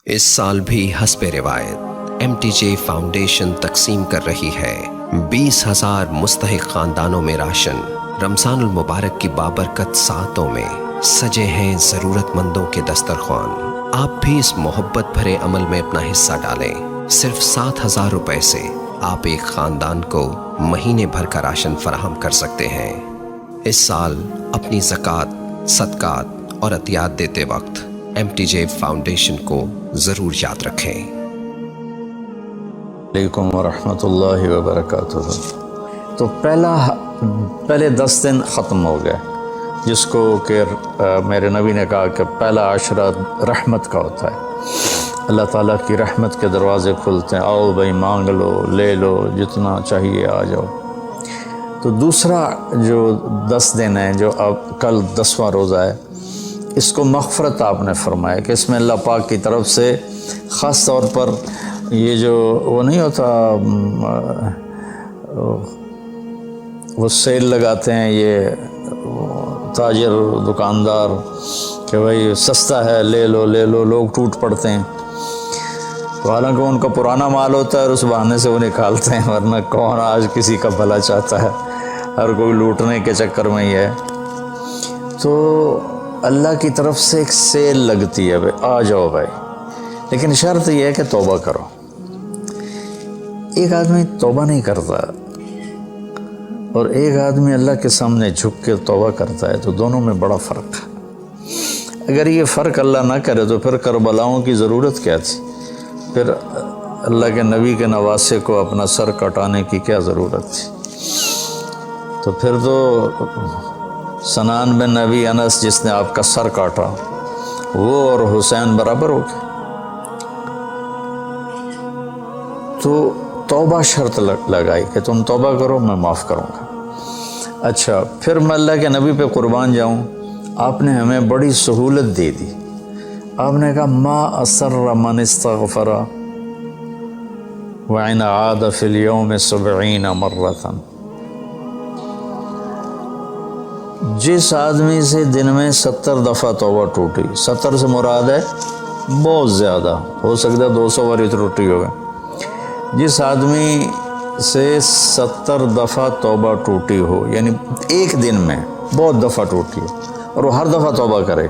اس سال بھی حسب روایت MTJ فاؤنڈیشن تقسیم کر رہی ہے 20,000 مستحق خاندانوں میں راشن۔ رمضان المبارک کی بابرکت ساعتوں میں سجے ہیں ضرورت مندوں کے دسترخوان۔ آپ بھی اس محبت بھرے عمل میں اپنا حصہ ڈالیں۔ صرف 7,000 روپے سے آپ ایک خاندان کو مہینے بھر کا راشن فراہم کر سکتے ہیں۔ اس سال اپنی زکوٰۃ، صدقات اور عطیات دیتے وقت MTJ فاؤنڈیشن کو ضرور یاد رکھیں۔ علیکم ورحمۃ اللہ وبرکاتہ۔ تو پہلے 10 دن ختم ہو گئے، جس کو کہ میرے نبی نے کہا کہ پہلا عشرہ رحمت کا ہوتا ہے، اللہ تعالیٰ کی رحمت کے دروازے کھلتے ہیں، آؤ بھائی مانگ لو، لے لو، جتنا چاہیے آ جاؤ۔ تو دوسرا جو 10 دن ہیں، جو اب کل 10واں روزہ ہے، اس کو مغفرت آپ نے فرمایا کہ اس میں اللہ پاک کی طرف سے خاص طور پر یہ جو وہ نہیں ہوتا، وہ سیل لگاتے ہیں یہ تاجر دکاندار کہ بھائی سستا ہے، لے لو لے لو، لوگ ٹوٹ پڑتے ہیں۔ تو حالانکہ ان کا پرانا مال ہوتا ہے اور اس بہانے سے وہ نکالتے ہیں، ورنہ کون آج کسی کا بھلا چاہتا ہے، ہر کوئی لوٹنے کے چکر میں ہی ہے۔ تو اللہ کی طرف سے ایک سیل لگتی ہے، بھائی آ جاؤ بھائی، لیکن شرط یہ ہے کہ توبہ کرو۔ ایک آدمی توبہ نہیں کرتا اور ایک آدمی اللہ کے سامنے جھک کے توبہ کرتا ہے، تو دونوں میں بڑا فرق ہے۔ اگر یہ فرق اللہ نہ کرے تو پھر کربلاؤں کی ضرورت کیا تھی؟ پھر اللہ کے نبی کے نواسے کو اپنا سر کٹانے کی کیا ضرورت تھی؟ تو پھر تو سنان بن نبی انس جس نے آپ کا سر کاٹا، وہ اور حسین برابر ہو گئے۔ تو توبہ شرط لگائی کہ تم توبہ کرو، میں معاف کروں گا۔ اچھا، پھر میں اللہ کے نبی پہ قربان جاؤں، آپ نے ہمیں بڑی سہولت دے دی۔ آپ نے کہا ما اسر من استغفر وإن عاد فی اليوم 70 مرة۔ جس آدمی سے دن میں 70 دفعہ توبہ ٹوٹی، 70 سے مراد ہے بہت زیادہ، ہو سکتا ہے 200 بار ٹوٹی ہوگا۔ جس آدمی سے 70 دفعہ توبہ ٹوٹی ہو، یعنی ایک دن میں بہت دفعہ ٹوٹی ہو، اور وہ ہر دفعہ توبہ کرے،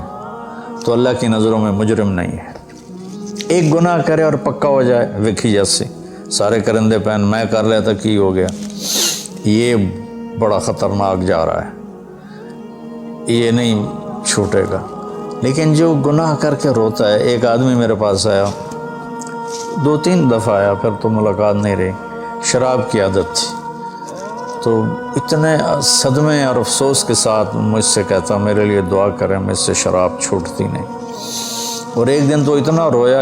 تو اللہ کی نظروں میں مجرم نہیں ہے۔ ایک گناہ کرے اور پکا ہو جائے، وکھی جیسے سارے کرندے پہن میں کر لیتا کی ہو گیا، یہ بڑا خطرناک جا رہا ہے، یہ نہیں چھوٹے گا۔ لیکن جو گناہ کر کے روتا ہے، ایک آدمی میرے پاس آیا، 2-3 دفعہ آیا، پھر تو ملاقات نہیں رہی، شراب کی عادت تھی، تو اتنے صدمے اور افسوس کے ساتھ مجھ سے کہتا میرے لیے دعا کریں، مجھ سے شراب چھوٹتی نہیں۔ اور ایک دن تو اتنا رویا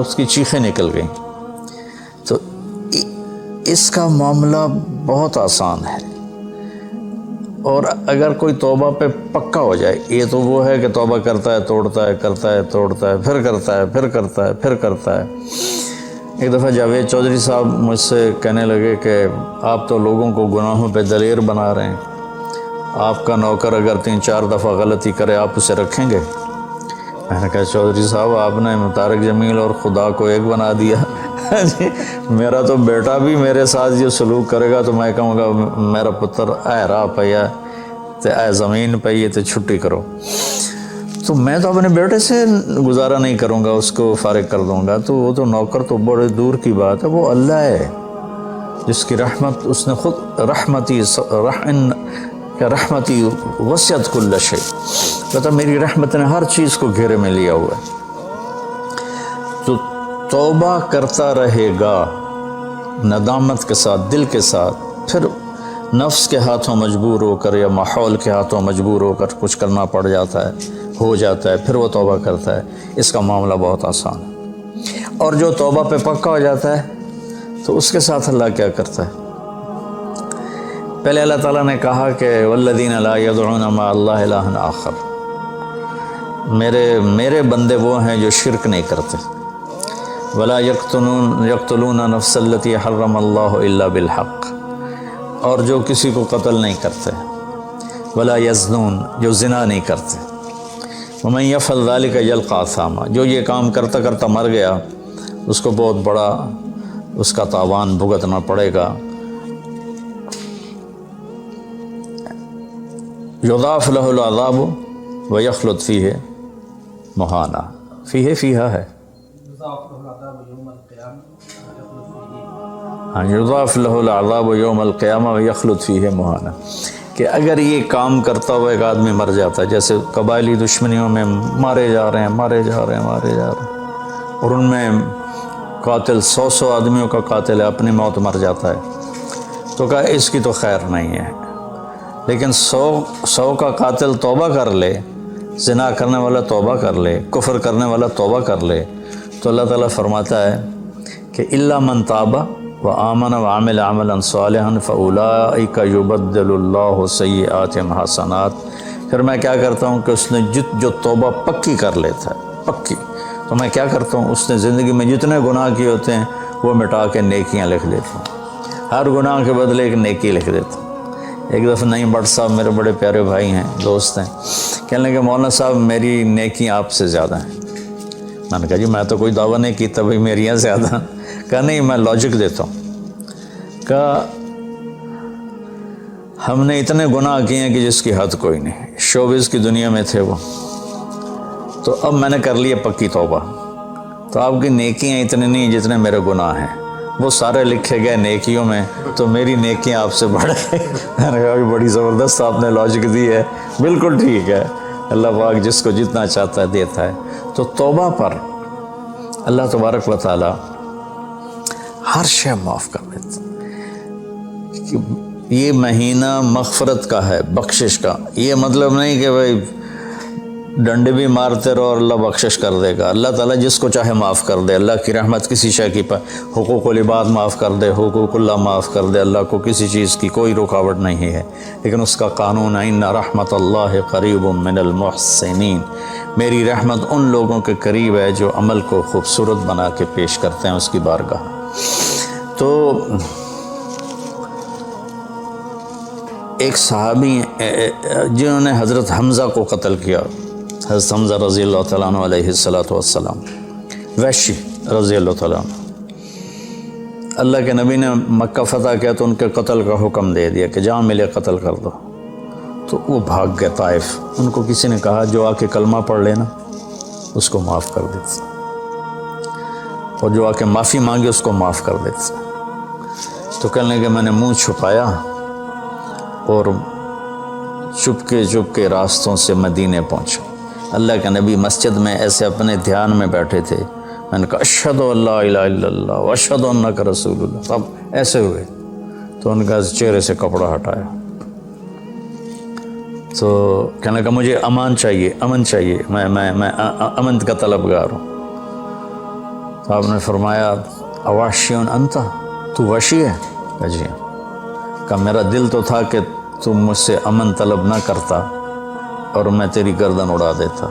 اس کی چیخیں نکل گئیں۔ تو اس کا معاملہ بہت آسان ہے، اور اگر کوئی توبہ پہ پکا ہو جائے، یہ تو وہ ہے کہ توبہ کرتا ہے، توڑتا ہے، کرتا ہے، توڑتا ہے، پھر کرتا ہے، پھر کرتا ہے، پھر کرتا ہے۔ ایک دفعہ جاوید چودھری صاحب مجھ سے کہنے لگے کہ آپ تو لوگوں کو گناہوں پہ دلیر بنا رہے ہیں، آپ کا نوکر اگر 3-4 دفعہ غلطی کرے آپ اسے رکھیں گے؟ میں نے کہا چودھری صاحب آپ نے طارق جمیل اور خدا کو ایک بنا دیا۔ میرا تو بیٹا بھی میرے ساتھ یہ سلوک کرے گا تو میں کہوں گا میرا پتر اے راہ پیا تے اے زمین پئی تے چھٹی کرو۔ تو میں تو اپنے بیٹے سے گزارا نہیں کروں گا، اس کو فارغ کر دوں گا، تو وہ تو نوکر تو بڑے دور کی بات ہے، وہ اللہ ہے جس کی رحمت، اس نے خود رحمتی وسعت کل شیء، کہتا میری رحمت نے ہر چیز کو گھیرے میں لیا ہوا ہے۔ تو توبہ کرتا رہے گا ندامت کے ساتھ، دل کے ساتھ، پھر نفس کے ہاتھوں مجبور ہو کر یا ماحول کے ہاتھوں مجبور ہو کر کچھ کرنا پڑ جاتا ہے، ہو جاتا ہے، پھر وہ توبہ کرتا ہے۔ اس کا معاملہ بہت آسان ہے۔ اور جو توبہ پہ پکا ہو جاتا ہے تو اس کے ساتھ اللہ کیا کرتا ہے؟ پہلے اللہ تعالیٰ نے کہا کہ والذین لا یدعون مع اللہ الہا آخر، میرے بندے وہ ہیں جو شرک نہیں کرتے، ولا یقتلون نفس التی حرم اللہ الا بالحق، اور جو کسی کو قتل نہیں کرتے، ولا یزنون، جو زنا نہیں کرتے، ومن یفعل ذلک یلقى اثاما، جو یہ کام کرتا کرتا مر گیا اس کو بہت بڑا اس کا تاوان بھگتنا پڑے گا۔ یضاعف له العذاب ویخلد فیہ مہانا، فیہا ہے، ہاں یضاعف له العذاب یوم القیامہ ویخلد فیہ مہانا، کہ اگر یہ کام کرتا ہوا ایک آدمی مر جاتا ہے، جیسے قبائلی دشمنیوں میں مارے جا رہے ہیں اور ان میں قاتل 100 آدمیوں کا قاتل ہے، اپنی موت مر جاتا ہے، تو کہا اس کی تو خیر نہیں ہے، لیکن 100 کا قاتل توبہ کر لے، زنا کرنے والا توبہ کر لے، کفر کرنے والا توبہ کر لے، تو اللہ تعالیٰ فرماتا ہے کہ الا من تاب وآمن وعمل عملا صالحا فاولئک یبدل اللہ سیئاتہم حسنات۔ پھر میں کیا کرتا ہوں کہ اس نے جو توبہ پکی کر لیتا ہے، پکی، تو میں کیا کرتا ہوں اس نے زندگی میں جتنے گناہ کیے ہوتے ہیں وہ مٹا کے نیکیاں لکھ لیتا ہوں، ہر گناہ کے بدلے ایک نیکی لکھ دیتا ہوں۔ ایک دفعہ نعیم بٹ صاحب میرے بڑے پیارے بھائی ہیں، دوست ہیں، کہنے لگے مولانا صاحب میری نیکیاں آپ سے زیادہ ہیں۔ میں نے کہا جی میں تو کوئی دعویٰ نہیں کیتا بھائی میریاں زیادہ، کہا نہیں میں لاجک دیتا ہوں، کہا ہم نے اتنے گناہ کیے ہیں کہ جس کی حد کوئی نہیں، شوبز کی دنیا میں تھے وہ، تو اب میں نے کر لیا پکی توبہ، تو آپ کی نیکیاں اتنے نہیں جتنے میرے گناہ ہیں، وہ سارے لکھے گئے نیکیوں میں، تو میری نیکیاں آپ سے بڑھ گئی۔ میں نے کہا بڑی زبردست آپ نے لاجک دی ہے، بالکل ٹھیک ہے، اللہ پاک جس کو جتنا چاہتا ہے دیتا ہے۔ تو توبہ پر اللہ تبارک و تعالی ہر شے معاف کر دیتا ہے۔ یہ مہینہ مغفرت کا ہے، بخشش کا، یہ مطلب نہیں کہ بھائی ڈنڈے بھی مارتے رہو اور اللہ بخشش کر دے گا، اللہ تعالیٰ جس کو چاہے معاف کر دے، اللہ کی رحمت کسی شے کی حقوق العباد معاف کر دے، حقوق اللہ معاف کر دے، اللہ کو کسی چیز کی کوئی رکاوٹ نہیں ہے، لیکن اس کا قانون ہے ان رحمت اللہ قریب من المحسنین، میری رحمت ان لوگوں کے قریب ہے جو عمل کو خوبصورت بنا کے پیش کرتے ہیں اس کی بارگاہ۔ تو ایک صحابی جنہوں نے حضرت حمزہ کو قتل کیا، حضرت حمزہ رضی اللہ تعالیٰ عنہ علیہ السلام، وحشی رضی اللہ تعالیٰ عنہ، اللہ کے نبی نے مکہ فتح کیا تو ان کے قتل کا حکم دے دیا کہ جہاں ملے قتل کر دو، تو وہ بھاگ گئے طائف۔ ان کو کسی نے کہا جو آ کے کلمہ پڑھ لینا اس کو معاف کر دیتے، اور جو آ کے معافی مانگے اس کو معاف کر دیتے۔ تو کہنے لگے میں نے منہ چھپایا اور چپ کے راستوں سے مدینے پہنچا۔ اللہ کے نبی مسجد میں ایسے اپنے دھیان میں بیٹھے تھے، میں نے کہا اشہد ان لا الہ الا اللہ واشہد انک رسول اللہ، سب ایسے ہوئے، تو ان کا چہرے سے کپڑا ہٹایا، تو کہنے لگا مجھے امن چاہیے، میں امن کا طلبگار ہوں۔ تو آپ نے فرمایا اواشیون انت، تو وحشی ہے؟ کہا جی ہاں۔ کہا میرا دل تو تھا کہ تم مجھ سے امن طلب نہ کرتا اور میں تیری گردن اڑا دیتا،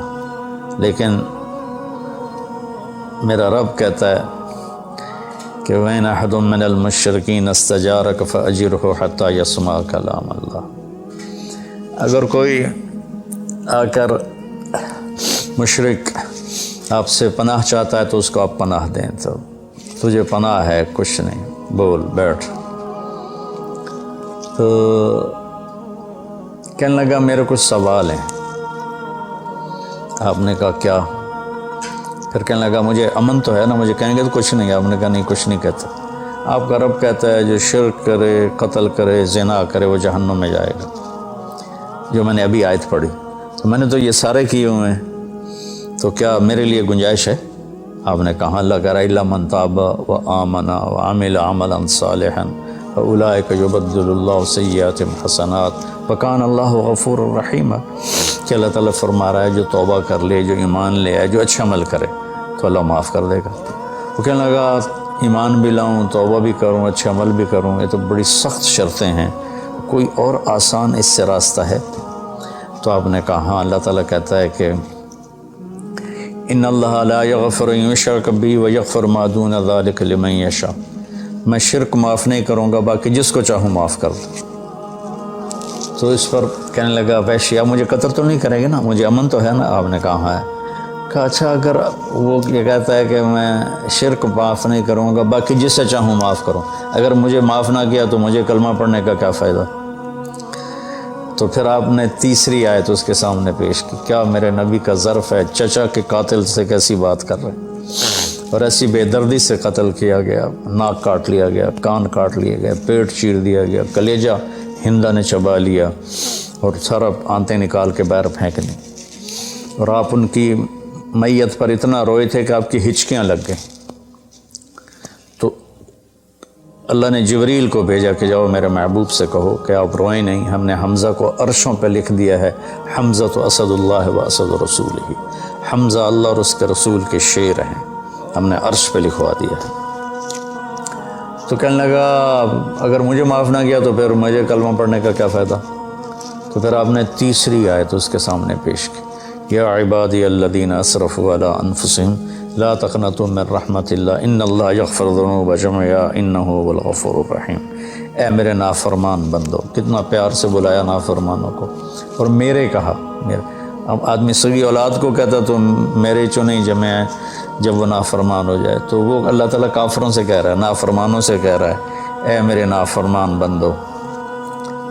لیکن میرا رب کہتا ہے کہ وَإِنْ أَحَدٌ مِّنَ الْمُشْرِكِينَ اسْتَجَارَكَ فَأَجِرْهُ حَتَّى يَسْمَعَ كَلَامَ اللَّهِ، اگر کوئی آ کر مشرک آپ سے پناہ چاہتا ہے تو اس کو آپ پناہ دیں، تو تجھے پناہ ہے، کچھ نہیں، بول بیٹھ۔ تو کہنے لگا میرے کچھ سوال ہیں۔ آپ نے کہا کیا؟ پھر کہنے لگا مجھے امن تو ہے نا، مجھے کہیں گے تو کچھ نہیں۔ آپ نے کہا نہیں کچھ نہیں کہتا، آپ کا رب کہتا ہے جو شرک کرے، قتل کرے، زنا کرے وہ جہنم میں جائے گا، جو میں نے ابھی آیت پڑھی، تو میں نے تو یہ سارے کیے ہوئے ہیں، تو کیا میرے لیے گنجائش ہے؟ آپ نے کہا اللہ کہہ رہا الا من تاب وآمن وعمل عملا صالحا فاولئک یبدل اللہ سیئاتہم حسنات وکان اللہ غفور الرحیم، کہ اللہ تعالیٰ فرما رہا ہے جو توبہ کر لے، جو ایمان لے آئے، جو اچھا عمل کرے تو اللہ معاف کر دے گا۔ وہ کہنے لگا ایمان بھی لاؤں، توبہ بھی کروں، اچھا عمل بھی کروں، یہ تو بڑی سخت شرطیں ہیں، کوئی اور آسان اس سے راستہ ہے؟ تو آپ نے کہا ہاں، اللہ تعالیٰ کہتا ہے کہ ان اللہ لا یغفر ان یشرک بہ ویغفر ما دون ذلک لمن یشاء، میں شرک معاف نہیں کروں گا، باقی جس کو چاہوں معاف کر دوں۔ تو اس پر کہنے لگا وحشی آپ مجھے قتل تو نہیں کریں گے نا، مجھے امن تو ہے نا؟ آپ نے کہا ہے۔ کہا اچھا اگر وہ یہ کہتا ہے کہ میں شرک معاف نہیں کروں گا، باقی جس سے چاہوں معاف کروں، اگر مجھے معاف نہ کیا تو مجھے کلمہ پڑھنے کا کیا فائدہ؟ تو پھر آپ نے تیسری آیت اس کے سامنے پیش کی، کیا میرے نبی کا ظرف ہے چچا کے قاتل سے کیسی بات کر رہے، اور ایسی بے دردی سے قتل کیا گیا، ناک کاٹ لیا گیا، کان کاٹ لیے گئے، پیٹ چیر دیا گیا، کلیجہ ہندا نے چبا لیا اور سارا آنتیں نکال کے باہر پھینک دیں، اور آپ ان کی میت پر اتنا روئے تھے کہ آپ کی ہچکیاں لگ گئیں۔ تو اللہ نے جبریل کو بھیجا کہ جاؤ میرے محبوب سے کہو کہ آپ روئیں نہیں، ہم نے حمزہ کو عرشوں پہ لکھ دیا ہے، حمزہ تو اسد اللہ و اسد رسول ہی، حمزہ اللہ اور اس کے رسول کے شیر ہیں، ہم نے عرش پہ لکھوا دیا ہے۔ تو کہنے لگا اگر مجھے معاف نہ کیا تو پھر مجھے کلمہ پڑھنے کا کیا فائدہ؟ تو پھر آپ نے تیسری آیت اس کے سامنے پیش کی، یا عبادی الذین اسرفوا علی انفسہم لا تقنطوا من رحمت اللہ ان اللہ یغفر الذنوب جميعا انہ هو الغفور الرحیم۔ اے میرے نافرمان بندو، کتنا پیار سے بلایا نافرمانوں کو، اور میرے کہا، میرے اب آدمی سگی اولاد کو کہتا تو میرے چنے جمع ہے، جب وہ نافرمان ہو جائے تو وہ اللہ تعالیٰ کافروں سے کہہ رہا ہے، نافرمانوں سے کہہ رہا ہے، اے میرے نافرمان بندو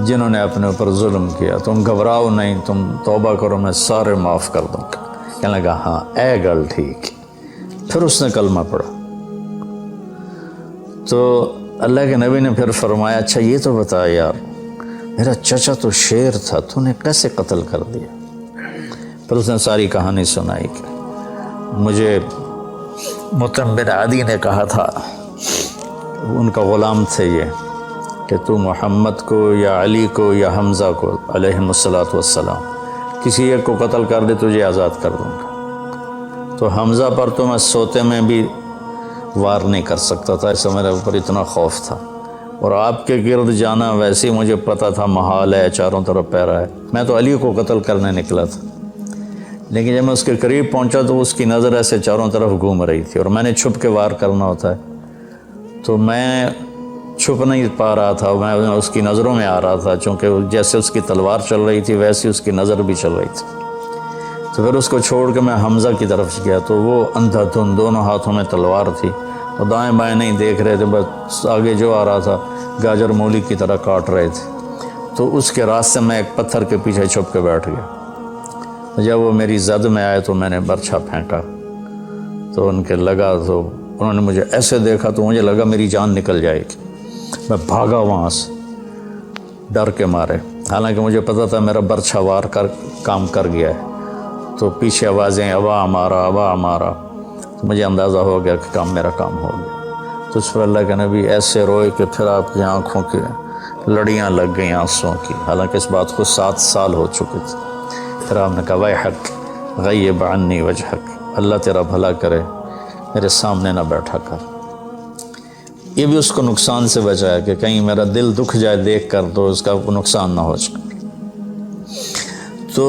جنہوں نے اپنے اوپر ظلم کیا، تم گھبراؤ نہیں، تم توبہ کرو، میں سارے معاف کر دوں گا۔ کہنے لگا ہاں اے گل ٹھیک۔ پھر اس نے کلمہ پڑھا تو اللہ کے نبی نے پھر فرمایا اچھا یہ تو بتا یار، میرا چچا تو شیر تھا، تو نے کیسے قتل کر دیا؟ پھر اس نے ساری کہانی سنائی کہ مجھے مطعم بن عدی نے کہا تھا، ان کا غلام تھے یہ، کہ تو محمد کو یا علی کو یا حمزہ کو علیہم الصلاۃ والسلام کسی ایک کو قتل کر دے تجھے آزاد کر دوں گا۔ تو حمزہ پر تو میں سوتے میں بھی وار نہیں کر سکتا تھا، اس سے میرے اوپر اتنا خوف تھا، اور آپ کے گرد جانا ویسے ہی مجھے پتہ تھا محال ہے، چاروں طرف پیرا ہے، میں تو علی کو قتل کرنے نکلا تھا، لیکن جب میں اس کے قریب پہنچا تو اس کی نظر ایسے چاروں طرف گھوم رہی تھی، اور میں نے چھپ کے وار کرنا ہوتا ہے، تو میں چھپ نہیں پا رہا تھا، میں اس کی نظروں میں آ رہا تھا، چونکہ جیسے اس کی تلوار چل رہی تھی ویسے اس کی نظر بھی چل رہی تھی۔ تو پھر اس کو چھوڑ کے میں حمزہ کی طرف گیا تو وہ اندھا دھند، دونوں ہاتھوں میں تلوار تھی، اور دائیں بائیں نہیں دیکھ رہے تھے، بس آگے جو آ رہا تھا گاجر مولی کی طرح کاٹ رہے تھے۔ تو اس کے راستے میں ایک پتھر کے پیچھے چھپ کے بیٹھ گیا، جب وہ میری زد میں آئے تو میں نے برچھا پھینکا، تو ان کے لگا، تو انہوں نے مجھے ایسے دیکھا تو مجھے لگا میری جان نکل جائے گی، میں بھاگا وہاں سے ڈر کے مارے، حالانکہ مجھے پتہ تھا میرا برچھا وار کر کام کر گیا ہے۔ تو پیچھے آوازیں ابا ہمارا ابا ہمارا، تو مجھے اندازہ ہو گیا کہ میرا کام ہو گیا۔ تو اس پر اللہ کے نبی ایسے روئے کہ پھر آپ کی آنکھوں کی لڑیاں لگ گئیں آنسوں کی، حالانکہ اس بات کو 7 سال ہو چکے تھے۔ پھر آپ نے کہا ویحک غیب عنی وجہک، اللہ تیرا بھلا کرے میرے سامنے نہ بیٹھا کر۔ یہ بھی اس کو نقصان سے بچایا کہ کہیں میرا دل دکھ جائے دیکھ کر تو اس کا نقصان نہ ہو جائے۔ تو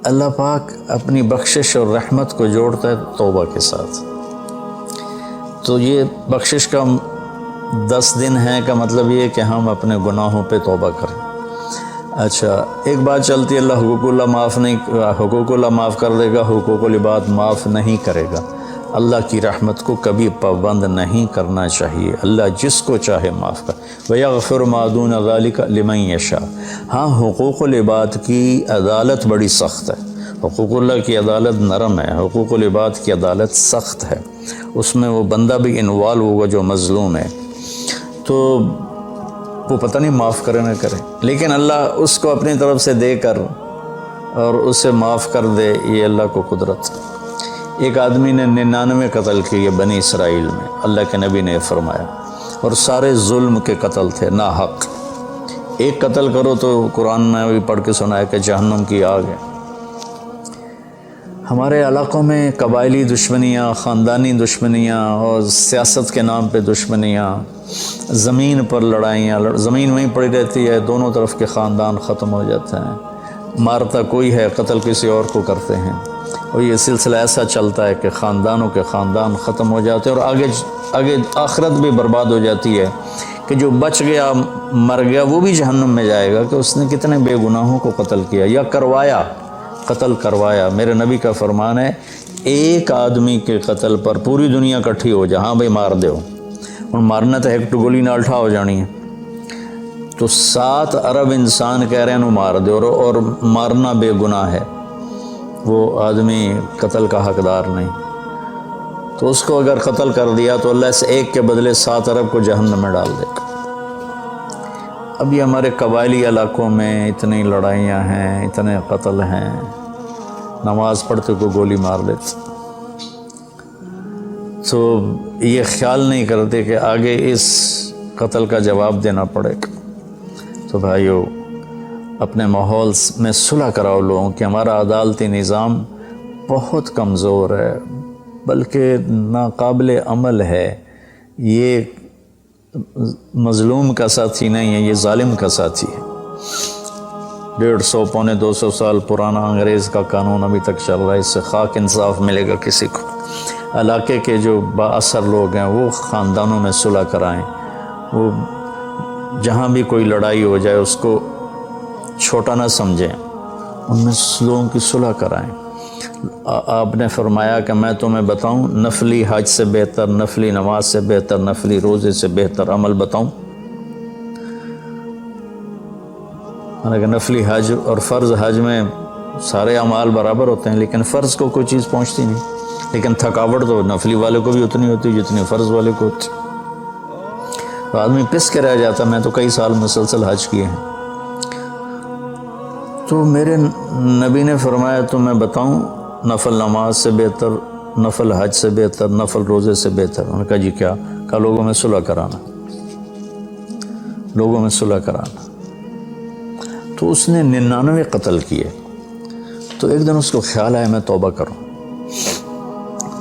اللہ پاک اپنی بخشش اور رحمت کو جوڑتا ہے توبہ کے ساتھ۔ تو یہ بخشش کا 10 دن ہے کا مطلب یہ کہ ہم اپنے گناہوں پہ توبہ کریں۔ اچھا ایک بات چلتی ہے، اللہ حقوق اللہ معاف کر دے گا، حقوق العباد معاف نہیں کرے گا۔ اللہ کی رحمت کو کبھی پابند نہیں کرنا چاہیے، اللہ جس کو چاہے معاف کر، وَيَغْفِرُ مَا دُونَ ذَلِكَ لِمَن يَشَاءُ۔ ہاں حقوق العباد کی عدالت بڑی سخت ہے، حقوق اللہ کی عدالت نرم ہے، حقوق العباد کی عدالت سخت ہے، اس میں وہ بندہ بھی انوالو ہوگا جو مظلوم ہے، تو وہ پتہ نہیں معاف کرے نہ کرے، لیکن اللہ اس کو اپنی طرف سے دے کر اور اسے معاف کر دے، یہ اللہ کو قدرت۔ ایک آدمی نے 99 قتل کیے بنی اسرائیل میں، اللہ کے نبی نے فرمایا، اور سارے ظلم کے قتل تھے، نا حق۔ ایک قتل کرو تو قرآن میں بھی پڑھ کے سنایا کہ جہنم کی آگ ہے۔ ہمارے علاقوں میں قبائلی دشمنیاں، خاندانی دشمنیاں اور سیاست کے نام پہ دشمنیاں، زمین پر لڑائیاں، زمین وہیں پڑی رہتی ہے، دونوں طرف کے خاندان ختم ہو جاتے ہیں، مارتا کوئی ہے، قتل کسی اور کو کرتے ہیں، اور یہ سلسلہ ایسا چلتا ہے کہ خاندانوں کے خاندان ختم ہو جاتے ہیں، اور آگے آخرت بھی برباد ہو جاتی ہے کہ جو بچ گیا مر گیا وہ بھی جہنم میں جائے گا کہ اس نے کتنے بے گناہوں کو قتل کیا یا کروایا، قتل کروایا۔ میرے نبی کا فرمان ہے ایک آدمی کے قتل پر پوری دنیا کٹھی ہو جائے، ہاں بھائی مار دیو، اور مارنا تو ایک گولی نال ٹھا ہو جانی ہے، تو 7 ارب انسان کہہ رہے ہیں انہوں مار دے، اور مارنا بے گناہ ہے، وہ آدمی قتل کا حقدار نہیں، تو اس کو اگر قتل کر دیا تو اللہ سے ایک کے بدلے 7 ارب کو جہنم میں ڈال دے گا۔ اب یہ ہمارے قبائلی علاقوں میں اتنی لڑائیاں ہیں، اتنے قتل ہیں، نماز پڑھتے کو گولی مار دیتے، تو یہ خیال نہیں کرتے کہ آگے اس قتل کا جواب دینا پڑے گا۔ تو بھائیو اپنے ماحول میں صلح کراؤ لوگوں کہ ہمارا عدالتی نظام بہت کمزور ہے، بلکہ ناقابل عمل ہے، یہ مظلوم کا ساتھی نہیں ہے، یہ ظالم کا ساتھی ہے۔ 150 پونے 200 سال پرانا انگریز کا قانون ابھی تک چل رہا ہے، اس سے خاک انصاف ملے گا کسی کو۔ علاقے کے جو با اثر لوگ ہیں وہ خاندانوں میں صلح کرائیں، وہ جہاں بھی کوئی لڑائی ہو جائے اس کو چھوٹا نہ سمجھیں، ان میں لوگوں کی صلح کرائیں۔ آپ نے فرمایا کہ میں تمہیں بتاؤں نفلی حج سے بہتر، نفلی نماز سے بہتر، نفلی روزے سے بہتر عمل بتاؤں؟ حالانکہ نفلی حج اور فرض حج میں سارے اعمال برابر ہوتے ہیں، لیکن فرض کو کوئی چیز پہنچتی نہیں، لیکن تھکاوٹ تو نفلی والے کو بھی اتنی ہوتی جتنی فرض والے کو ہوتی، تو آدمی پس کے رہ جاتا۔ میں تو کئی سال مسلسل حج کیے ہیں، تو میرے نبی نے فرمایا تو میں بتاؤں نفل نماز سے بہتر، نفل حج سے بہتر، نفل روزے سے بہتر؟ انہوں نے کہا جی کیا؟ کہا لوگوں میں صلح کرانا، لوگوں میں صلح کرانا۔ تو اس نے 99 قتل کیے، تو ایک دن اس کو خیال آیا میں توبہ کروں،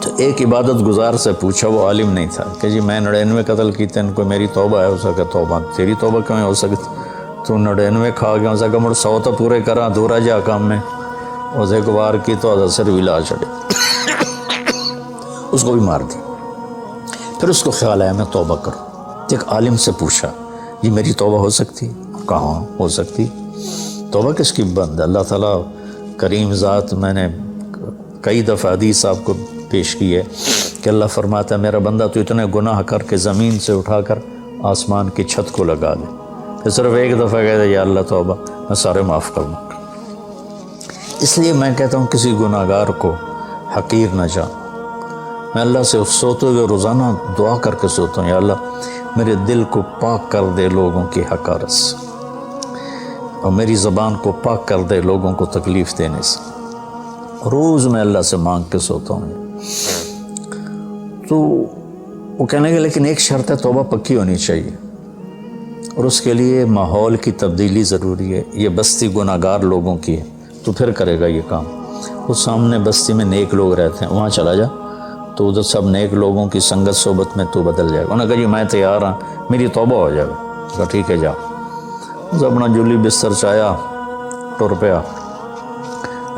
تو ایک عبادت گزار سے پوچھا، وہ عالم نہیں تھا، کہ جی میں 99 قتل کیتے ہیں، ان کو میری توبہ ہے؟ اس کا توبہ تیری توبہ کیوں ہو سکتی؟ تو 99 کھا گیا، اس کا مڑ 100 تو پورے کرا دورا جا کام میں، اسے ایک بار کی تو اثر بھی لا چھڑے، اس کو بھی مار دی۔ پھر اس کو خیال آیا میں توبہ کروں، ایک عالم سے پوچھا یہ میری توبہ ہو سکتی؟ کہاں ہو سکتی؟ توبہ کس کی بند ہے؟ اللہ تعالیٰ کریم ذات، میں نے کئی دفعہ حدیث آپ کو پیش کی ہے کہ اللہ فرماتا ہے میرا بندہ تو اتنے گناہ کر کے زمین سے اٹھا کر آسمان کی چھت کو لگا دے، پھر صرف ایک دفعہ کہتا ہے یا اللہ توبہ، میں سارے معاف کر دوں۔ اس لیے میں کہتا ہوں کسی گناہ گار کو حقیر نہ جان۔ میں اللہ سے سوتے ہوئے روزانہ دعا کر کے سوتا ہوں، یا اللہ میرے دل کو پاک کر دے لوگوں کی حقارت سے، اور میری زبان کو پاک کر دے لوگوں کو تکلیف دینے سے۔ روز میں اللہ سے مانگ کے سوتا ہوں۔ تو وہ کہنے گا لیکن ایک شرط ہے، توبہ پکی ہونی چاہیے، اور اس کے لیے ماحول کی تبدیلی ضروری ہے، یہ بستی گناہ گار لوگوں کی ہے، تو پھر کرے گا یہ کام۔ وہ سامنے بستی میں نیک لوگ رہتے ہیں، وہاں چلا جا، تو ادھر سب نیک لوگوں کی سنگت صحبت میں تو بدل جائے گا۔ انہوں نے کہا جی میں تیار ہوں، میری توبہ ہو جائے گا۔ کہا ٹھیک ہے جا۔ اس اپنا جلی بستر چایا، ٹر پیا،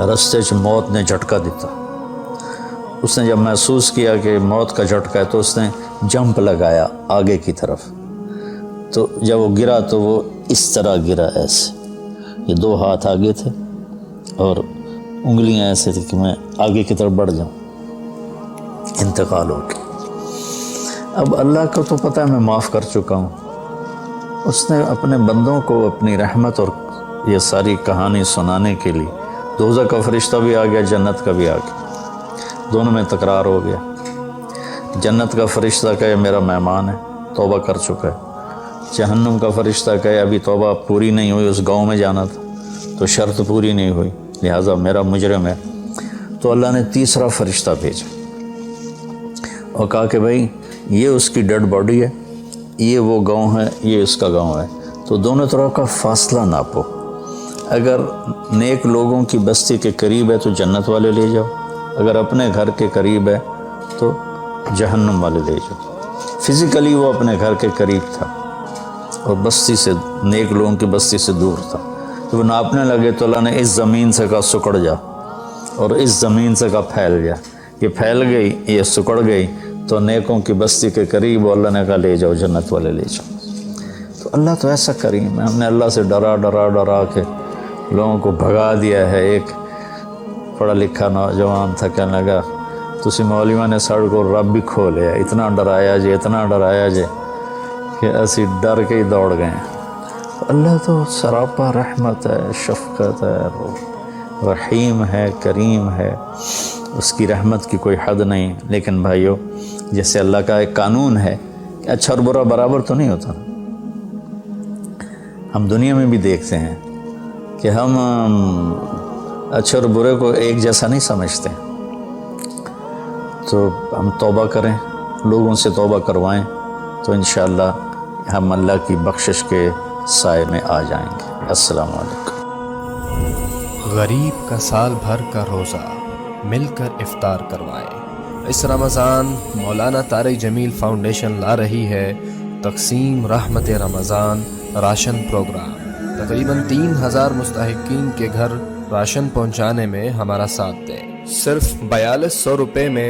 رستے چ موت نے جھٹکا دیتا۔ اس نے جب محسوس کیا کہ موت کا جھٹکا ہے تو اس نے جمپ لگایا آگے کی طرف، تو جب وہ گرا تو وہ اس طرح گرا، ایسے، یہ 2 ہاتھ آگے تھے اور انگلیاں ایسے تھی کہ میں آگے کی طرف بڑھ جاؤں، انتقال ہو گیا۔ اب اللہ کو تو پتہ ہے میں معاف کر چکا ہوں، اس نے اپنے بندوں کو اپنی رحمت اور یہ ساری کہانی سنانے کے لیے دوزخ کا فرشتہ بھی آ گیا، جنت کا بھی آ گیا، دونوں میں تکرار ہو گیا۔ جنت کا فرشتہ کہے میرا مہمان ہے، توبہ کر چکا ہے۔ جہنم کا فرشتہ کہے ابھی توبہ پوری نہیں ہوئی، اس گاؤں میں جانا تھا تو شرط پوری نہیں ہوئی، لہٰذا میرا مجرم ہے۔ تو اللہ نے تیسرا فرشتہ بھیجا اور کہا کہ بھائی یہ اس کی ڈیڈ باڈی ہے، یہ وہ گاؤں ہے، یہ اس کا گاؤں ہے، تو دونوں طرف کا فاصلہ ناپو، اگر نیک لوگوں کی بستی کے قریب ہے تو جنت والے لے جاؤ، اگر اپنے گھر کے قریب ہے تو جہنم والے لے جاؤ۔ فزیکلی وہ اپنے گھر کے قریب تھا اور بستی سے، نیک لوگوں کی بستی سے دور تھا۔ جب وہ ناپنے لگے تو اللہ نے اس زمین سے کہا سکڑ جا، اور اس زمین سے کہا پھیل جا۔ یہ پھیل گئی، یہ سکڑ گئی تو نیکوں کی بستی کے قریب، اللہ نے کہا لے جاؤ، جنت والے لے جاؤ۔ اللہ تو ایسا کریم ہے. ہم نے اللہ سے ڈرا کے لوگوں کو بھگا دیا ہے. ایک پڑھا لکھا نوجوان تھا، کہنے لگا تسی مولویوں نے ساڑھ کو رب بھی کھو لیا، اتنا ڈرایا جے کہ اسی ڈر کے ہی دوڑ گئے. اللہ تو سراپا رحمت ہے، شفقت ہے، رحیم ہے، کریم ہے، اس کی رحمت کی کوئی حد نہیں. لیکن بھائیو، جیسے اللہ کا ایک قانون ہے کہ اچھا اور برا برابر تو نہیں ہوتا. ہم دنیا میں بھی دیکھتے ہیں کہ ہم اچھے اور برے کو ایک جیسا نہیں سمجھتے. تو ہم توبہ کریں، لوگوں سے توبہ کروائیں، تو انشاءاللہ ہم اللہ کی بخشش کے سائے میں آ جائیں گے. السلام علیکم. غریب کا سال بھر کا روزہ مل کر افطار کروائیں. اس رمضان مولانا طارق جمیل فاؤنڈیشن لا رہی ہے تقسیم رحمت رمضان راشن پروگرام. تقریباً 3000 مستحقین کے گھر راشن پہنچانے میں ہمارا ساتھ دیں. صرف 4200 روپے میں